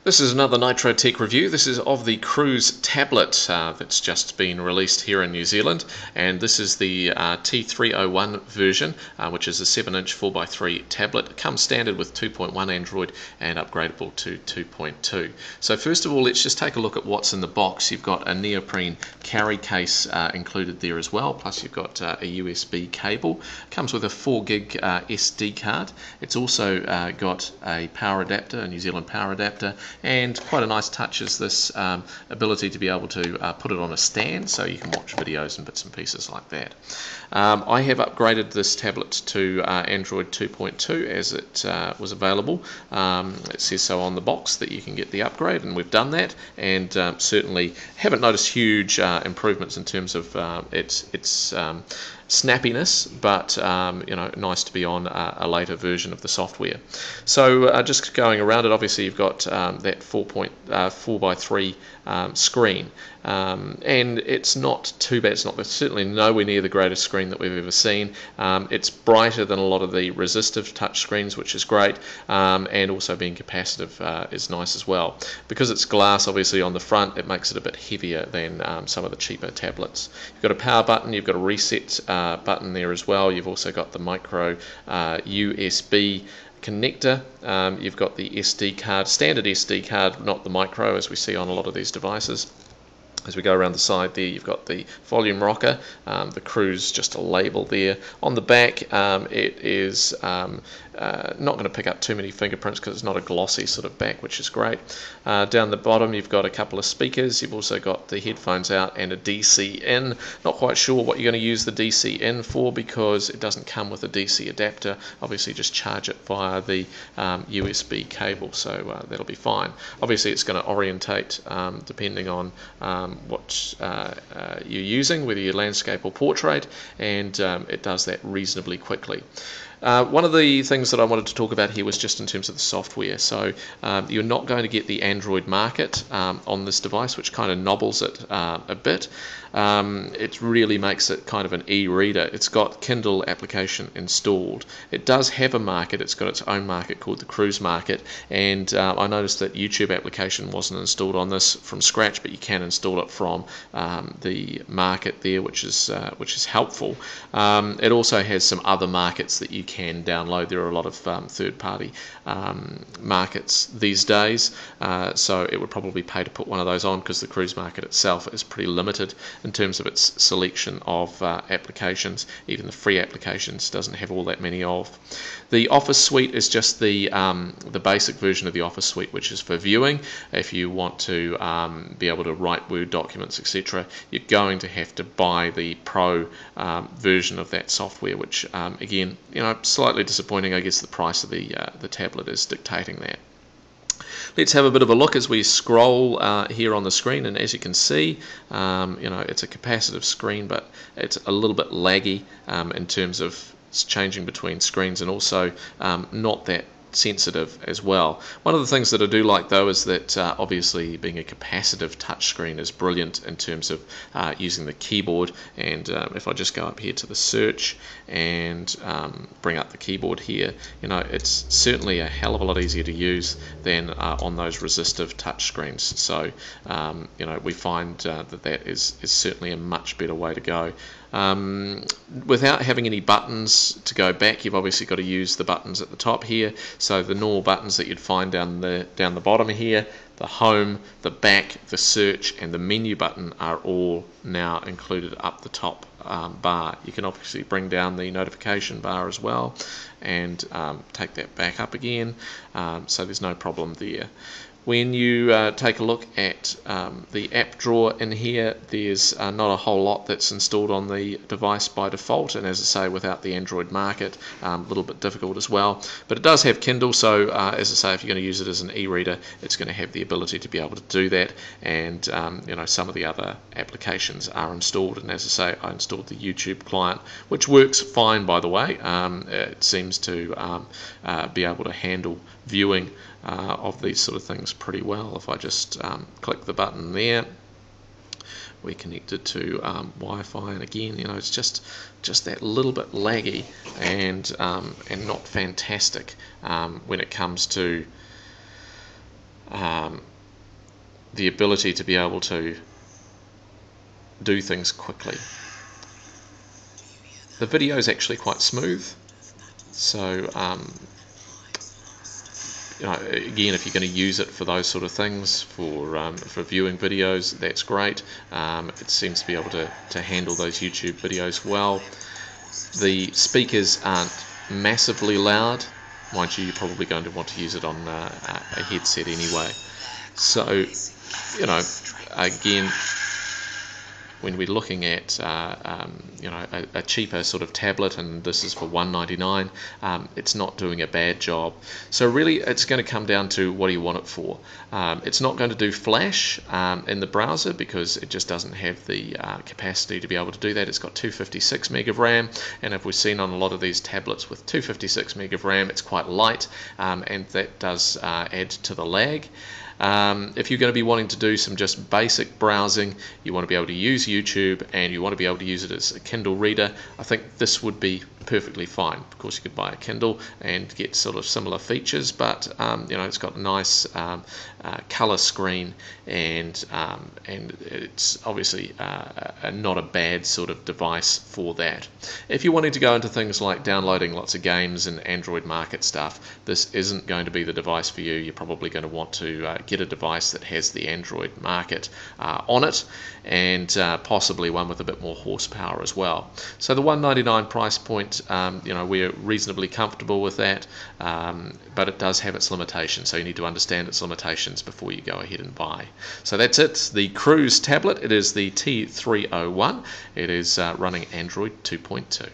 This is another Nitro Tech review. This is of the Cruz tablet that's just been released here in New Zealand, and this is the T301 version, which is a 7-inch 4x3 tablet. It comes standard with 2.1 Android and upgradable to 2.2. So first of all, let's just take a look at what's in the box. You've got a neoprene carry case included there as well, plus you've got a USB cable. It comes with a 4 gig SD card. It's also got a power adapter, a New Zealand power adapter, and quite a nice touch is this ability to be able to put it on a stand so you can watch videos and bits and pieces like that. I have upgraded this tablet to Android 2.2 as it was available. It says so on the box that you can get the upgrade, and we've done that, and certainly haven't noticed huge improvements in terms of its snappiness, but you know, nice to be on a later version of the software. So just going around it, obviously you've got that 4x3 screen, and it's not too bad. It's not certainly nowhere near the greatest screen that we've ever seen. It's brighter than a lot of the resistive touch screens, which is great, and also being capacitive is nice as well. Because it's glass obviously on the front, it makes it a bit heavier than some of the cheaper tablets. You've got a power button, you've got a reset button there as well. You've also got the micro USB connector. You've got the SD card, standard SD card, not the micro as we see on a lot of these devices. As we go around the side there, you've got the volume rocker, the Cruz, just a label there. On the back, it is not going to pick up too many fingerprints because it's not a glossy sort of back, which is great. Down the bottom, you've got a couple of speakers. You've also got the headphones out and a DC in. Not quite sure what you're going to use the DC in for because it doesn't come with a DC adapter. Obviously, just charge it via the USB cable, so that'll be fine. Obviously, it's going to orientate depending on what you're using, whether you're landscape or portrait, and it does that reasonably quickly. One of the things that I wanted to talk about here was just in terms of the software. So you're not going to get the Android market on this device, which kind of nobbles it a bit. It really makes it kind of an e-reader. It's got Kindle application installed. It does have a market. It's got its own market called the Cruz market, and I noticed that YouTube application wasn't installed on this from scratch, but you can install it from the market there, which is helpful. It also has some other markets that you can download. There are a lot of third-party markets these days, so it would probably pay to put one of those on because the Cruz market itself is pretty limited in terms of its selection of applications. Even the free applications doesn't have all that many of. The Office suite is just the basic version of the Office suite, which is for viewing. If you want to be able to write Word documents, etc., you're going to have to buy the Pro version of that software, which again, you know, slightly disappointing. I guess the price of the tablet is dictating that. Let's have a bit of a look as we scroll here on the screen, and as you can see, you know, it's a capacitive screen, but it's a little bit laggy in terms of changing between screens, and also not that sensitive as well. One of the things that I do like though is that obviously being a capacitive touchscreen is brilliant in terms of using the keyboard, and if I just go up here to the search and bring up the keyboard here, you know, it's certainly a hell of a lot easier to use than on those resistive touchscreens. So you know, we find that is certainly a much better way to go. Without having any buttons to go back, you've obviously got to use the buttons at the top here. So the normal buttons that you'd find down the bottom here, the home, the back, the search, and the menu button are all now included up the top bar. You can obviously bring down the notification bar as well and take that back up again, so there's no problem there. When you take a look at the app drawer in here, there's not a whole lot that's installed on the device by default, and as I say, without the Android market, a little bit difficult as well. But it does have Kindle, so as I say, if you're going to use it as an e-reader, it's going to have the ability to be able to do that, and you know, some of the other applications are installed, and as I say, I installed the YouTube client, which works fine, by the way. It seems to be able to handle viewing of these sort of things pretty well. If I just click the button there, we connected to Wi-Fi, and again, you know, it's just that little bit laggy and not fantastic when it comes to the ability to be able to do things quickly. The video is actually quite smooth, so again, if you're going to use it for those sort of things, for viewing videos, that's great. It seems to be able to handle those YouTube videos well. The speakers aren't massively loud. Mind you, you're probably going to want to use it on a headset anyway. So, again, when we're looking at a cheaper sort of tablet, and this is for $199, it's not doing a bad job. So really it's going to come down to what do you want it for. It's not going to do flash in the browser because it just doesn't have the capacity to be able to do that. It's got 256 meg of RAM, and if we've seen on a lot of these tablets with 256 meg of RAM, it's quite light, and that does add to the lag. If you're going to be wanting to do some just basic browsing, you want to be able to use YouTube, and you want to be able to use it as a Kindle reader, I think this would be perfectly fine. Of course, you could buy a Kindle and get sort of similar features, but it's got a nice color screen, and it's obviously not a bad sort of device for that. If you're wanting to go into things like downloading lots of games and Android Market stuff, this isn't going to be the device for you. You're probably going to want to get a device that has the Android Market on it, and possibly one with a bit more horsepower as well. So the $199 price point, we're reasonably comfortable with that, but it does have its limitations, so you need to understand its limitations before you go ahead and buy. So that's it, the Cruz tablet. It is the T301. It is running Android 2.2.